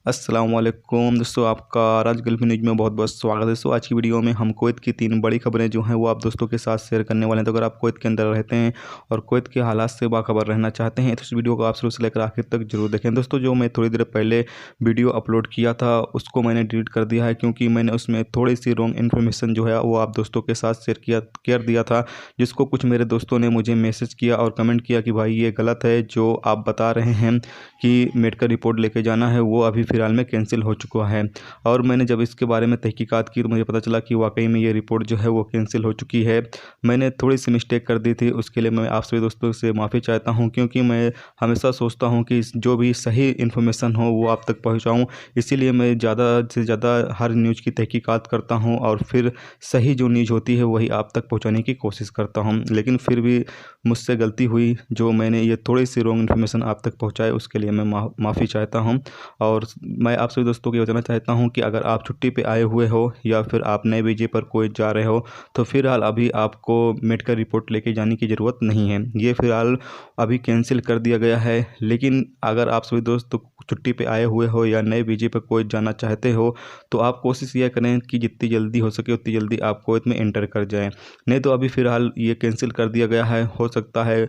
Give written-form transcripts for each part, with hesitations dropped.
अस्सलाम वालेकुम दोस्तों, आपका राज गल्फ न्यूज़ में बहुत बहुत स्वागत है। दोस्तों आज की वीडियो में हम कुवैत की 3 बड़ी खबरें जो हैं वो आप दोस्तों के साथ शेयर करने वाले हैं। तो अगर आप कुवैत के अंदर रहते हैं और कुवैत के हालात से बाखबर रहना चाहते हैं तो इस वीडियो को आप शुरू से लेकर आखिर तक जरूर देखें। दोस्तों जो मैं थोड़ी देर पहले वीडियो अपलोड किया था उसको मैंने डिलीट कर दिया है, क्योंकि मैंने उसमें थोड़ी सी रॉन्ग इन्फॉर्मेशन जो है वो आप दोस्तों के साथ शेयर कर दिया था, जिसको कुछ मेरे दोस्तों ने मुझे मैसेज किया और कमेंट किया कि भाई ये गलत है जो आप बता रहे हैं कि मेडिकल रिपोर्ट लेके जाना है, वो अभी फ़िलहाल में कैंसिल हो चुका है। और मैंने जब इसके बारे में तहकीकात की तो मुझे पता चला कि वाकई में ये रिपोर्ट जो है वो कैंसिल हो चुकी है। मैंने थोड़ी सी मिस्टेक कर दी थी, उसके लिए मैं आप सभी दोस्तों से माफ़ी चाहता हूँ, क्योंकि मैं हमेशा सोचता हूँ कि जो भी सही इन्फॉर्मेशन हो वो आप तक पहुँचाऊँ। इसीलिए मैं ज़्यादा से ज़्यादा हर न्यूज़ की तहकीकात करता हूँ और फिर सही जो न्यूज़ होती है वही आप तक पहुँचाने की कोशिश करता हूँ। लेकिन फिर भी मुझसे गलती हुई, जो मैंने ये थोड़ी सी रॉन्ग इन्फॉर्मेशन आप तक पहुँचाए उसके लिए मैं माफ़ी चाहता हूँ। और मैं आप सभी दोस्तों को ये बताना चाहता हूँ कि अगर आप छुट्टी पे आए हुए हो या फिर आप नए वीज़े पर कोई जा रहे हो तो फ़िलहाल अभी आपको मेडिकल रिपोर्ट लेके जाने की ज़रूरत नहीं है। ये फ़िलहाल अभी कैंसिल कर दिया गया है। लेकिन अगर आप सभी दोस्त छुट्टी पे आए हुए हो या नए वीज़े पर कोई जाना चाहते हो तो आप कोशिश यह करें कि जितनी जल्दी हो सके उतनी जल्दी आप कुवैत में एंटर कर जाएं। नहीं तो अभी फ़िलहाल ये कैंसिल कर दिया गया है। हो सकता है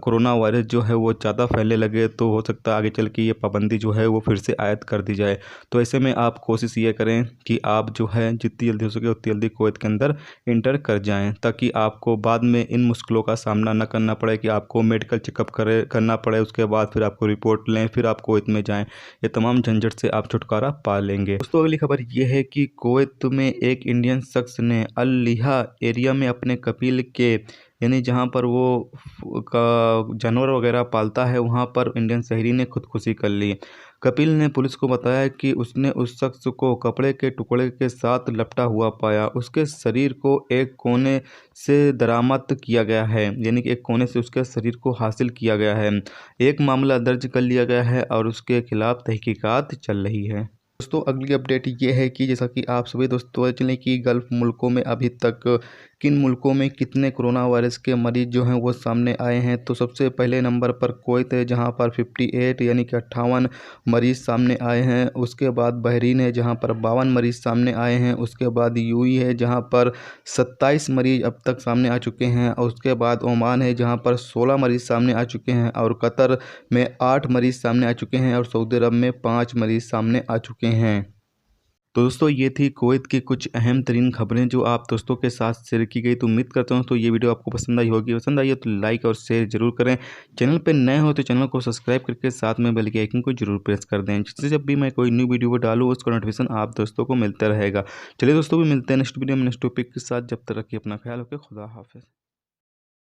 कोरोना वायरस जो है वो ज़्यादा फैलने लगे तो हो सकता है आगे चल के ये पाबंदी जो है वो फिर से आयद कर दी जाए। तो ऐसे में आप कोशिश ये करें कि आप जो है जितनी जल्दी हो सके उतनी जल्दी कुवैत के अंदर इंटर कर जाएं, ताकि आपको बाद में इन मुश्किलों का सामना न करना पड़े कि आपको मेडिकल चेकअप करना पड़े, उसके बाद फिर आपको रिपोर्ट लें, फिर आप कुवैत में जाएँ। ये तमाम झंझट से आप छुटकारा पा लेंगे। दोस्तों अगली खबर ये है कि कुवैत में एक इंडियन शख्स ने अल लिहा एरिया में अपने कपिल के, यानी जहाँ पर वो का जानवर वगैरह पालता है, वहाँ पर इंडियन शहरी ने खुदकुशी कर ली। कपिल ने पुलिस को बताया कि उसने उस शख्स को कपड़े के टुकड़े के साथ लपटा हुआ पाया। उसके शरीर को एक कोने से दरामद किया गया है, यानी कि एक कोने से उसके शरीर को हासिल किया गया है। एक मामला दर्ज कर लिया गया है और उसके खिलाफ तहकीकात चल रही है। दोस्तों अगली अपडेट ये है कि जैसा कि आप सभी दोस्तों चलें कि गल्फ़ मुल्कों में अभी तक किन मुल्कों में कितने कोरोना वायरस के मरीज़ जो हैं वो सामने आए हैं। तो सबसे पहले नंबर पर कुवैत है, जहां पर 58 यानी कि 58 मरीज़ सामने आए हैं। उसके बाद बहरीन है, जहां पर 52 मरीज़ सामने आए हैं। उसके बाद यूएई है, जहां पर 27 मरीज़ अब तक सामने आ चुके हैं। और उसके बाद ओमान है, जहां पर 16 मरीज़ सामने आ चुके हैं। और कतर में 8 मरीज़ सामने आ चुके हैं। और सऊदी अरब में 5 मरीज़ सामने आ चुके हैं। तो दोस्तों ये थी कुवैत की कुछ अहम तरीन खबरें जो आप दोस्तों के साथ शेयर की गई। तो उम्मीद करता हूँ तो ये वीडियो आपको पसंद आई होगी। पसंद आई है तो लाइक और शेयर जरूर करें। चैनल पर नए हो तो चैनल को सब्सक्राइब करके साथ में बेल के आइकन को जरूर प्रेस कर दें, जिससे जब भी मैं कोई न्यू वीडियो डालूँ उसका नोटिफिकेशन आप दोस्तों को मिलता रहेगा। चलिए दोस्तों भी मिलते हैं नेक्स्ट वीडियो में नेक्स्ट टॉपिक के साथ। जब तक रखिए अपना ख्याल रखिए। खुदा हाफिज़।